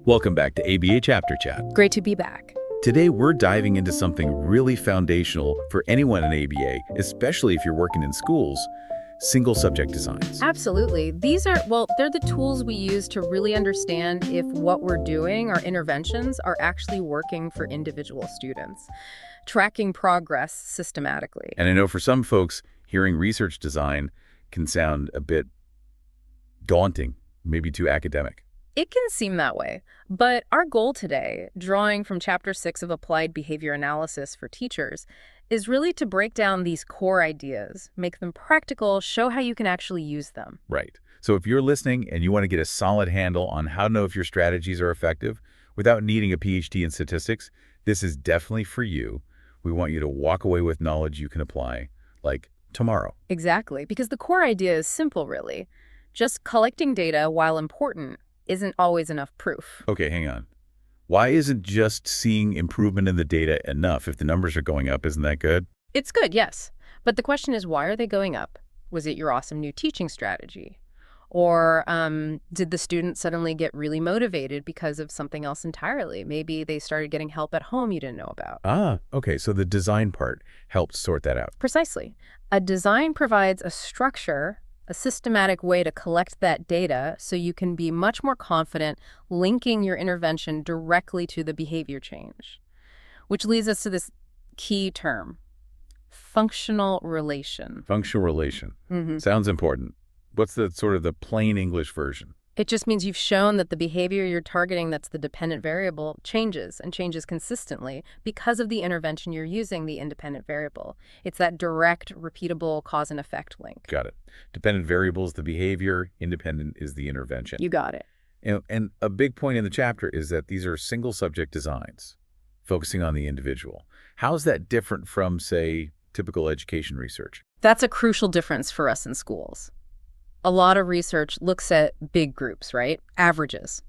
Welcome back to ABA Chapter Chat. Great to be back. Today, we're diving into something really foundational for anyone in ABA, especially if you're working in schools: single subject designs. Absolutely. They're the tools we use to really understand if what we're doing, our interventions, are actually working for individual students, tracking progress systematically. And I know for some folks, hearing research design can sound a bit daunting, maybe too academic. It can seem that way, but our goal today, drawing from Chapter 6 of Applied Behavior Analysis for Teachers, is really to break down these core ideas, make them practical, show how you can actually use them. Right. So if you're listening and you want to get a solid handle on how to know if your strategies are effective without needing a PhD in statistics, this is definitely for you. We want you to walk away with knowledge you can apply, like tomorrow. Exactly, because the core idea is simple, really. Just collecting data, while important, isn't always enough proof. Okay, hang on. Why isn't just seeing improvement in the data enough? If the numbers are going up, isn't that good? It's good, yes. But the question is, why are they going up? Was it your awesome new teaching strategy? Or did the student suddenly get really motivated because of something else entirely? Maybe they started getting help at home you didn't know about. Ah, okay, so the design part helped sort that out. Precisely. A design provides a structure, a systematic way to collect that data so you can be much more confident linking your intervention directly to the behavior change. Which leads us to this key term, functional relation. Functional relation. Sounds important. What's the plain English version? It just means you've shown that the behavior you're targeting that's the dependent variable changes and changes consistently because of the intervention you're using, the independent variable. It's that direct, repeatable cause and effect link. Got it. Dependent variable is the behavior, independent is the intervention. You got it. And a big point in the chapter is that these are single subject designs, focusing on the individual. How's that different from, say, typical education research? That's a crucial difference for us in schools. A lot of research looks at big groups, right? Averages.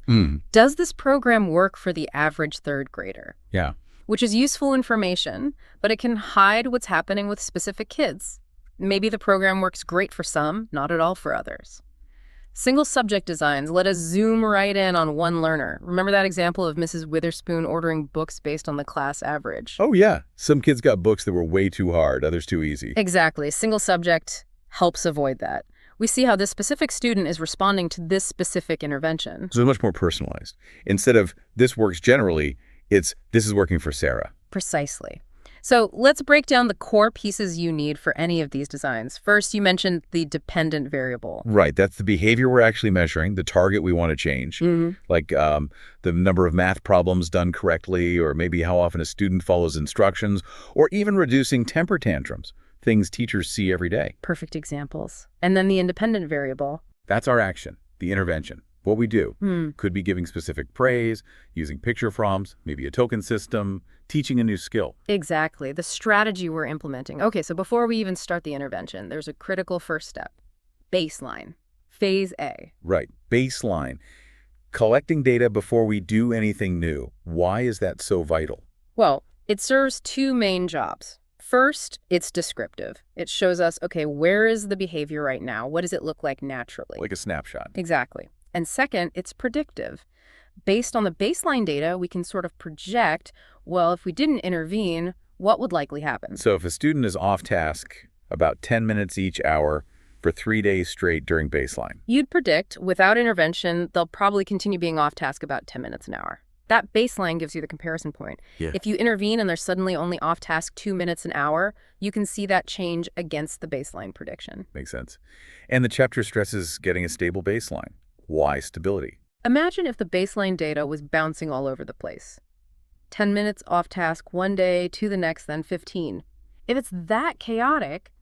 Does this program work for the average third grader? Yeah. Which is useful information, but it can hide what's happening with specific kids. Maybe the program works great for some, not at all for others. Single subject designs let us zoom right in on one learner. Remember that example of Mrs. Witherspoon ordering books based on the class average? Oh, yeah. Some kids got books that were way too hard, others too easy. Exactly. Single subject helps avoid that. We see how this specific student is responding to this specific intervention. So it's much more personalized. Instead of this works generally, it's this is working for Sarah. Precisely. So let's break down the core pieces you need for any of these designs. First, you mentioned the dependent variable. Right. That's the behavior we're actually measuring, the target we want to change, like the number of math problems done correctly, or maybe how often a student follows instructions, or even reducing temper tantrums. Things teachers see every day. Perfect examples. And then the independent variable. That's our action, the intervention, what we do. Could be giving specific praise, using picture prompts, maybe a token system, teaching a new skill. Exactly, the strategy we're implementing. Okay, so before we even start the intervention, there's a critical first step. Baseline. Phase A. Right, baseline. Collecting data before we do anything new. Why is that so vital? Well, it serves two main jobs. First, it's descriptive. It shows us, okay, where is the behavior right now? What does it look like naturally? Like a snapshot. Exactly. And second, it's predictive. Based on the baseline data, we can sort of project, well, if we didn't intervene, what would likely happen? So if a student is off task about 10 minutes each hour for 3 days straight during baseline, you'd predict, without intervention, they'll probably continue being off task about 10 minutes an hour. That baseline gives you the comparison point. Yeah. If you intervene and they're suddenly only off task 2 minutes an hour, you can see that change against the baseline prediction. Makes sense. And the chapter stresses getting a stable baseline. Why stability? Imagine if the baseline data was bouncing all over the place. 10 minutes off task one day, to the next, then 15. If it's that chaotic,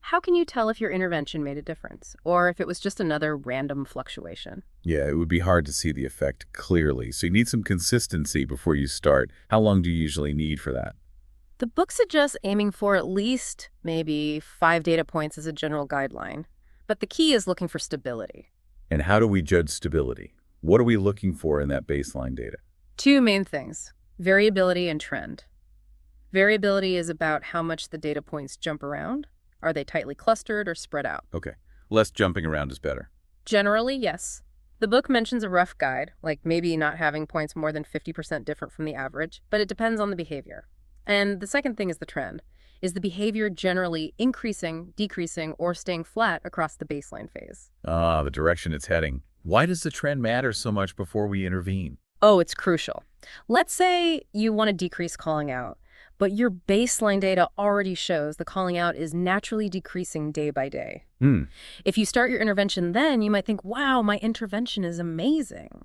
how can you tell if your intervention made a difference, or if it was just another random fluctuation? Yeah, it would be hard to see the effect clearly. So you need some consistency before you start. How long do you usually need for that? The book suggests aiming for at least maybe 5 data points as a general guideline. But the key is looking for stability. And how do we judge stability? What are we looking for in that baseline data? 2 main things, variability and trend. Variability is about how much the data points jump around. Are they tightly clustered or spread out? Okay, less jumping around is better. Generally, yes. The book mentions a rough guide, like maybe not having points more than 50% different from the average, but it depends on the behavior. And the second thing is the trend. Is the behavior generally increasing, decreasing, or staying flat across the baseline phase? Ah, the direction it's heading. Why does the trend matter so much before we intervene? Oh, it's crucial. Let's say you want to decrease calling out, but your baseline data already shows the calling out is naturally decreasing day by day. Hmm. If you start your intervention then, you might think, wow, my intervention is amazing.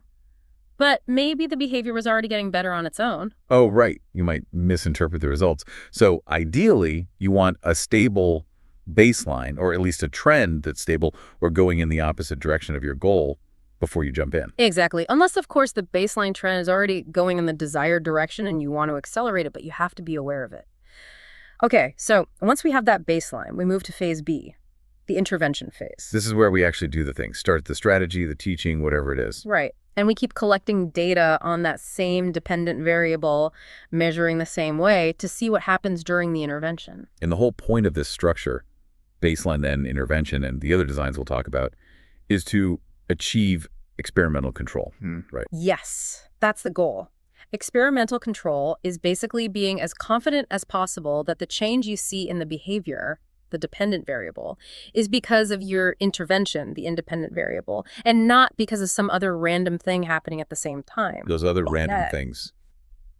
But maybe the behavior was already getting better on its own. Oh, right. You might misinterpret the results. So ideally, you want a stable baseline, or at least a trend that's stable or going in the opposite direction of your goal before you jump in. Exactly. Unless, of course, the baseline trend is already going in the desired direction and you want to accelerate it, but you have to be aware of it. Okay, so once we have that baseline, we move to phase B, the intervention phase. This is where we actually do the things. Start the strategy, the teaching, whatever it is. Right. And we keep collecting data on that same dependent variable, measuring the same way to see what happens during the intervention. And the whole point of this structure, baseline, then intervention, and the other designs we'll talk about, is to achieve experimental control, right? Yes, that's the goal. Experimental control is basically being as confident as possible that the change you see in the behavior, the dependent variable, is because of your intervention, the independent variable, and not because of some other random thing happening at the same time. Those other random things,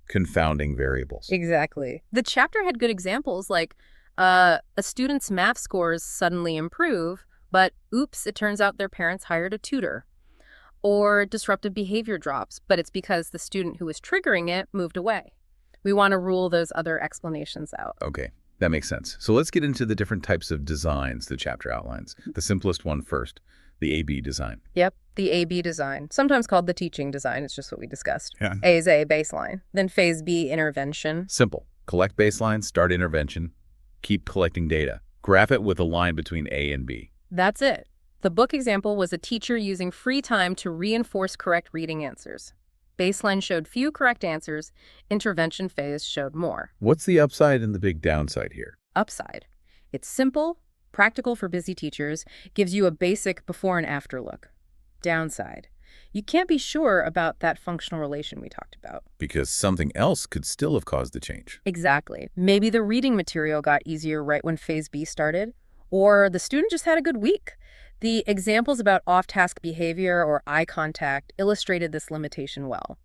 confounding variables. Exactly. The chapter had good examples like a student's math scores suddenly improve, but oops, it turns out their parents hired a tutor. Or disruptive behavior drops, but it's because the student who was triggering it moved away. We want to rule those other explanations out. Okay, that makes sense. So let's get into the different types of designs the chapter outlines. The simplest one first, the AB design. Yep, the AB design, sometimes called the teaching design. It's just what we discussed. Yeah. A is A, baseline. Then phase B, intervention. Simple. Collect baseline, start intervention, keep collecting data. Graph it with a line between A and B. That's it. The book example was a teacher using free time to reinforce correct reading answers. Baseline showed few correct answers. Intervention phase showed more. What's the upside and the big downside here? Upside. It's simple, practical for busy teachers, gives you a basic before and after look. Downside. You can't be sure about that functional relation we talked about. Because something else could still have caused the change. Exactly. Maybe the reading material got easier right when phase B started, or the student just had a good week. The examples about off-task behavior or eye contact illustrated this limitation well.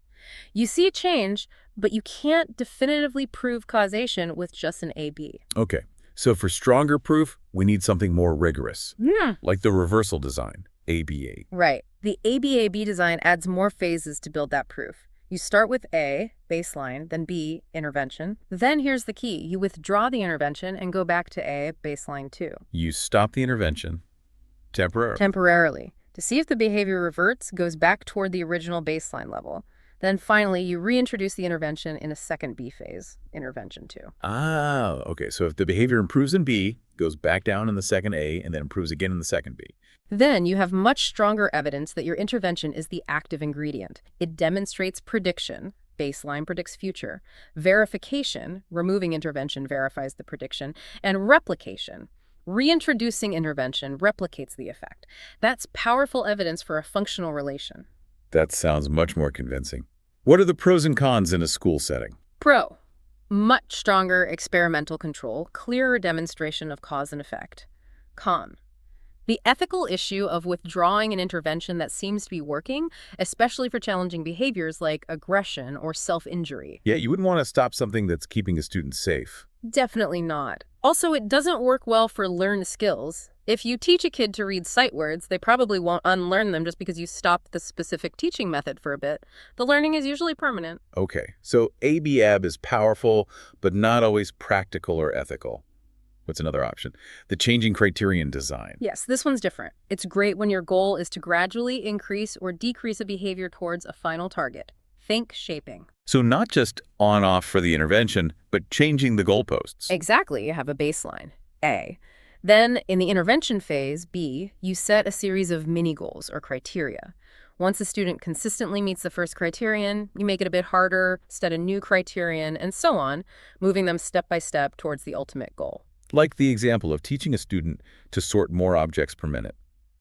You see a change, but you can't definitively prove causation with just an AB. Okay, so for stronger proof, we need something more rigorous, like the reversal design, ABA. Right. The ABAB design adds more phases to build that proof. You start with A, baseline, then B, intervention. Then here's the key. You withdraw the intervention and go back to A, baseline 2. You stop the intervention temporarily to see if the behavior reverts, goes back toward the original baseline level. Then finally, you reintroduce the intervention in a second B phase, intervention 2. Ah, okay. So if the behavior improves in B, goes back down in the second A, and then improves again in the second B. Then you have much stronger evidence that your intervention is the active ingredient. It demonstrates prediction. Baseline predicts future. Verification, removing intervention verifies the prediction. And replication. Reintroducing intervention replicates the effect. That's powerful evidence for a functional relation. That sounds much more convincing. What are the pros and cons in a school setting? Pro, much stronger experimental control, clearer demonstration of cause and effect. Con, the ethical issue of withdrawing an intervention that seems to be working, especially for challenging behaviors like aggression or self-injury. Yeah, you wouldn't want to stop something that's keeping a student safe. Definitely not. Also, it doesn't work well for learned skills. If you teach a kid to read sight words, they probably won't unlearn them just because you stopped the specific teaching method for a bit. The learning is usually permanent. Okay, so ABAB is powerful, but not always practical or ethical. What's another option? The changing criterion design. Yes, this one's different. It's great when your goal is to gradually increase or decrease a behavior towards a final target. Think shaping. So not just on-off for the intervention, but changing the goalposts. Exactly. You have a baseline, A. Then, in the intervention phase, B, you set a series of mini-goals or criteria. Once a student consistently meets the first criterion, you make it a bit harder, set a new criterion, and so on, moving them step by step towards the ultimate goal. Like the example of teaching a student to sort more objects per minute.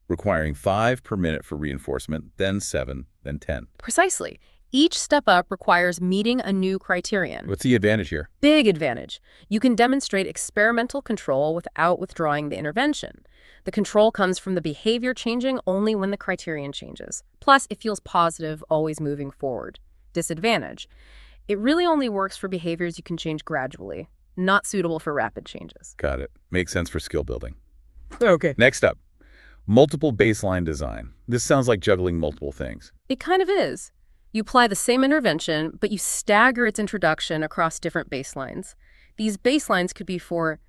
requiring 5 per minute for reinforcement, then 7, then 10. Precisely. Each step up requires meeting a new criterion. What's the advantage here? Big advantage. You can demonstrate experimental control without withdrawing the intervention. The control comes from the behavior changing only when the criterion changes. Plus, it feels positive, always moving forward. Disadvantage. It really only works for behaviors you can change gradually, not suitable for rapid changes. Got it. Makes sense for skill building. Okay. Next up, multiple baseline design. This sounds like juggling multiple things. It kind of is. You apply the same intervention, but you stagger its introduction across different baselines. These baselines could be for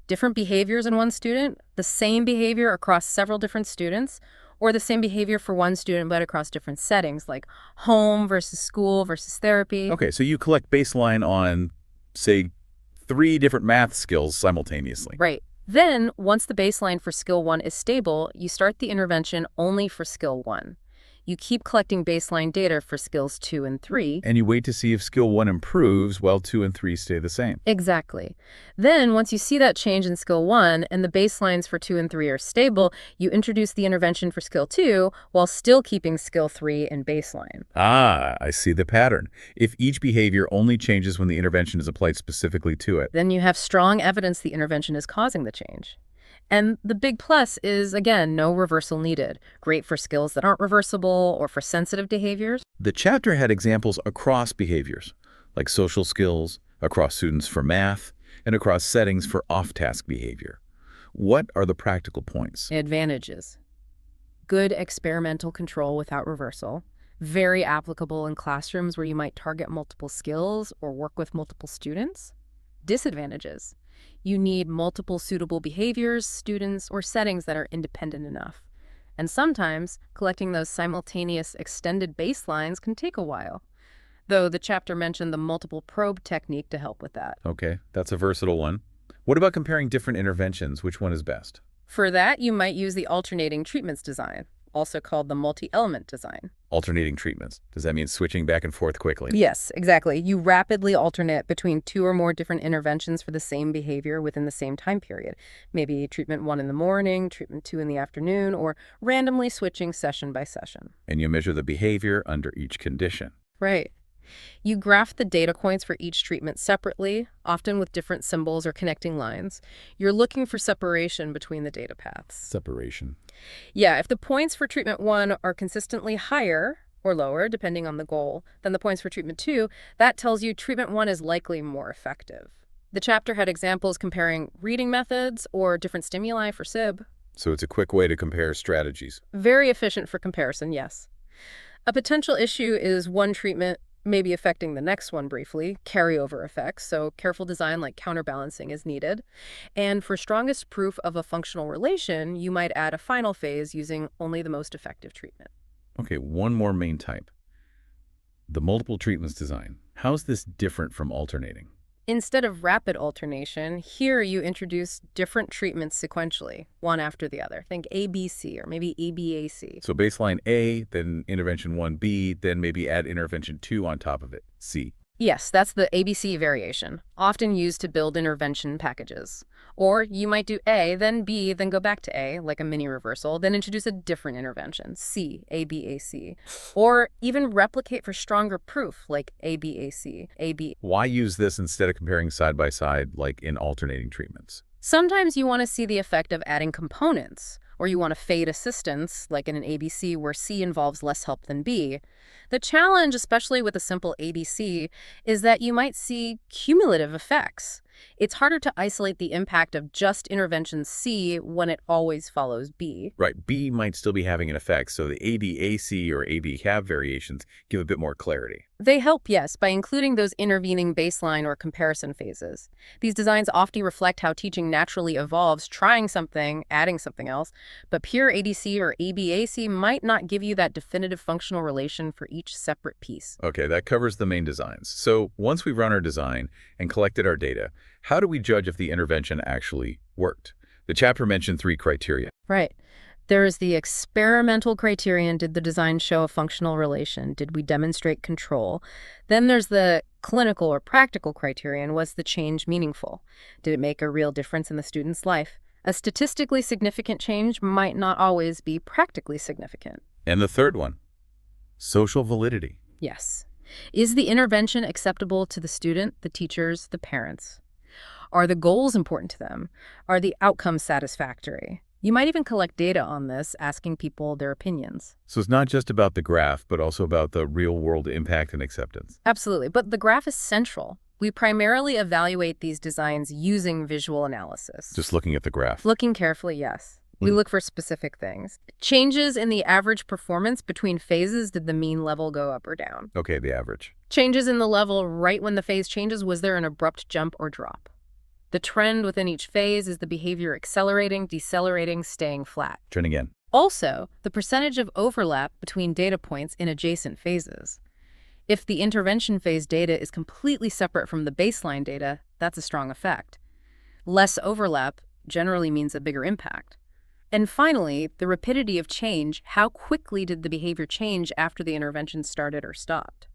different behaviors in one student, the same behavior across several different students, or the same behavior for one student but across different settings, like home versus school versus therapy. Okay, so you collect baseline on, say, 3 different math skills simultaneously. Right. Then, once the baseline for skill 1 is stable, you start the intervention only for skill 1. You keep collecting baseline data for skills 2 and 3. And you wait to see if skill 1 improves while 2 and 3 stay the same. Exactly. Then, once you see that change in skill 1 and the baselines for 2 and 3 are stable, you introduce the intervention for skill 2 while still keeping skill 3 in baseline. Ah, I see the pattern. If each behavior only changes when the intervention is applied specifically to it. Then you have strong evidence the intervention is causing the change. And the big plus is, again, no reversal needed. Great for skills that aren't reversible or for sensitive behaviors. The chapter had examples across behaviors, like social skills, across students for math, and across settings for off-task behavior. What are the practical points? Advantages. Good experimental control without reversal. Very applicable in classrooms where you might target multiple skills or work with multiple students. Disadvantages. You need multiple suitable behaviors, students, or settings that are independent enough. And sometimes, collecting those simultaneous extended baselines can take a while, though the chapter mentioned the multiple probe technique to help with that. Okay, that's a versatile one. What about comparing different interventions? Which one is best? For that, you might use the alternating treatments design, also called the multi-element design. Alternating treatments. Does that mean switching back and forth quickly? Yes, exactly. You rapidly alternate between 2 or more different interventions for the same behavior within the same time period. Maybe treatment 1 in the morning, treatment 2 in the afternoon, or randomly switching session by session. And you measure the behavior under each condition. Right. You graph the data points for each treatment separately, often with different symbols or connecting lines. You're looking for separation between the data paths. Separation. Yeah, if the points for treatment 1 are consistently higher or lower, depending on the goal, than the points for treatment 2, that tells you treatment 1 is likely more effective. The chapter had examples comparing reading methods or different stimuli for SIB. So it's a quick way to compare strategies. Very efficient for comparison, yes. A potential issue is one treatment maybe affecting the next one briefly, carryover effects, so careful design like counterbalancing is needed. And for strongest proof of a functional relation, you might add a final phase using only the most effective treatment. Okay, one more main type. The multiple treatments design. How's this different from alternating? Instead of rapid alternation, here you introduce different treatments sequentially, one after the other. Think ABC or maybe ABAC. So baseline A, then intervention 1B, then maybe add intervention 2 on top of it, C. Yes, that's the ABC variation, often used to build intervention packages. Or you might do A, then B, then go back to A, like a mini reversal, then introduce a different intervention, C, ABAC. Or even replicate for stronger proof, like ABAC, AB. Why use this instead of comparing side by side, like in alternating treatments? Sometimes you want to see the effect of adding components, or you want to fade assistance, like in an ABC where C involves less help than B. The challenge, especially with a simple ABC, is that you might see cumulative effects. It's harder to isolate the impact of just intervention C when it always follows B. Right, B might still be having an effect, so the ABAC or ABCAB variations give a bit more clarity. They help, yes, by including those intervening baseline or comparison phases. These designs often reflect how teaching naturally evolves, trying something, adding something else, but pure ADC or ABAC might not give you that definitive functional relation for each separate piece. Okay, that covers the main designs. So once we've run our design and collected our data, how do we judge if the intervention actually worked? The chapter mentioned 3 criteria. Right. There is the experimental criterion. Did the design show a functional relation? Did we demonstrate control? Then there's the clinical or practical criterion. Was the change meaningful? Did it make a real difference in the student's life? A statistically significant change might not always be practically significant. And the third one, social validity. Yes. Is the intervention acceptable to the student, the teachers, the parents? Are the goals important to them? Are the outcomes satisfactory? You might even collect data on this, asking people their opinions. So it's not just about the graph, but also about the real-world impact and acceptance. Absolutely, but the graph is central. We primarily evaluate these designs using visual analysis. Just looking at the graph. Looking carefully, yes. We look for specific things. Changes in the average performance between phases. Did the mean level go up or down? Okay, the average. Changes in the level right when the phase changes. Was there an abrupt jump or drop? The trend within each phase. Is the behavior accelerating, decelerating, staying flat? Trend again. Also, the percentage of overlap between data points in adjacent phases. If the intervention phase data is completely separate from the baseline data, that's a strong effect. Less overlap generally means a bigger impact. And finally, the rapidity of change. How quickly did the behavior change after the intervention started or stopped?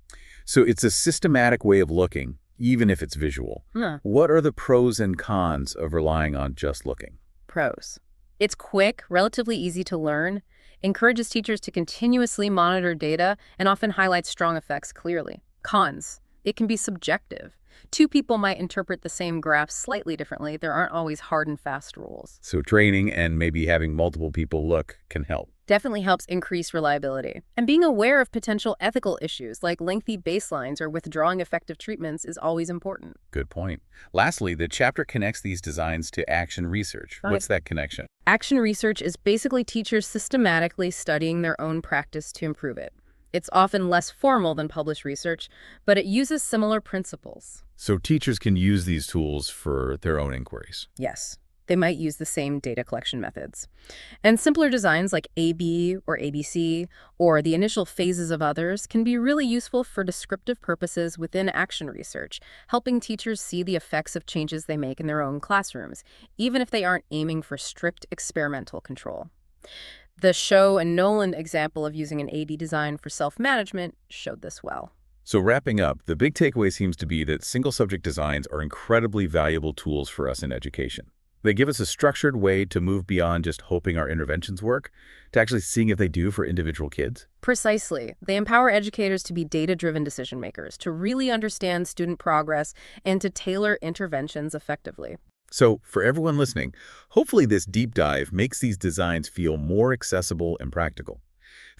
So it's a systematic way of looking, even if it's visual. Huh. What are the pros and cons of relying on just looking? Pros. It's quick, relatively easy to learn, encourages teachers to continuously monitor data, and often highlights strong effects clearly. Cons. It can be subjective. Two people might interpret the same graph slightly differently. There aren't always hard and fast rules. So training and maybe having multiple people look can help. Definitely helps increase reliability. And being aware of potential ethical issues like lengthy baselines or withdrawing effective treatments is always important. Good point. Lastly, the chapter connects these designs to action research. What's that connection? Action research is basically teachers systematically studying their own practice to improve it. It's often less formal than published research, but it uses similar principles. So teachers can use these tools for their own inquiries. Yes, they might use the same data collection methods. And simpler designs like AB or ABC or the initial phases of others can be really useful for descriptive purposes within action research, helping teachers see the effects of changes they make in their own classrooms, even if they aren't aiming for strict experimental control. The Show and Nolan example of using an AB design for self-management showed this well. So wrapping up, the big takeaway seems to be that single-subject designs are incredibly valuable tools for us in education. They give us a structured way to move beyond just hoping our interventions work, to actually seeing if they do for individual kids. Precisely. They empower educators to be data-driven decision makers, to really understand student progress, and to tailor interventions effectively. So for everyone listening, hopefully this deep dive makes these designs feel more accessible and practical.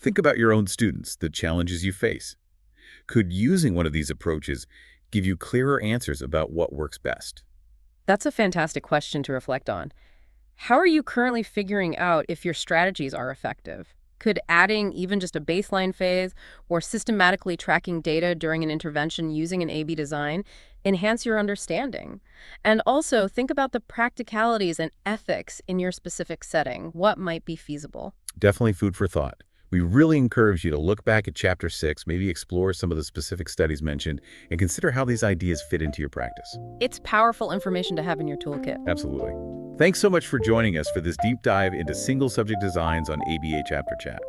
Think about your own students, the challenges you face. Could using one of these approaches give you clearer answers about what works best? That's a fantastic question to reflect on. How are you currently figuring out if your strategies are effective? Could adding even just a baseline phase or systematically tracking data during an intervention using an AB design enhance your understanding? And also think about the practicalities and ethics in your specific setting. What might be feasible? Definitely food for thought. We really encourage you to look back at Chapter 6, maybe explore some of the specific studies mentioned, and consider how these ideas fit into your practice. It's powerful information to have in your toolkit. Absolutely. Thanks so much for joining us for this deep dive into single-subject designs on ABA Chapter Chat.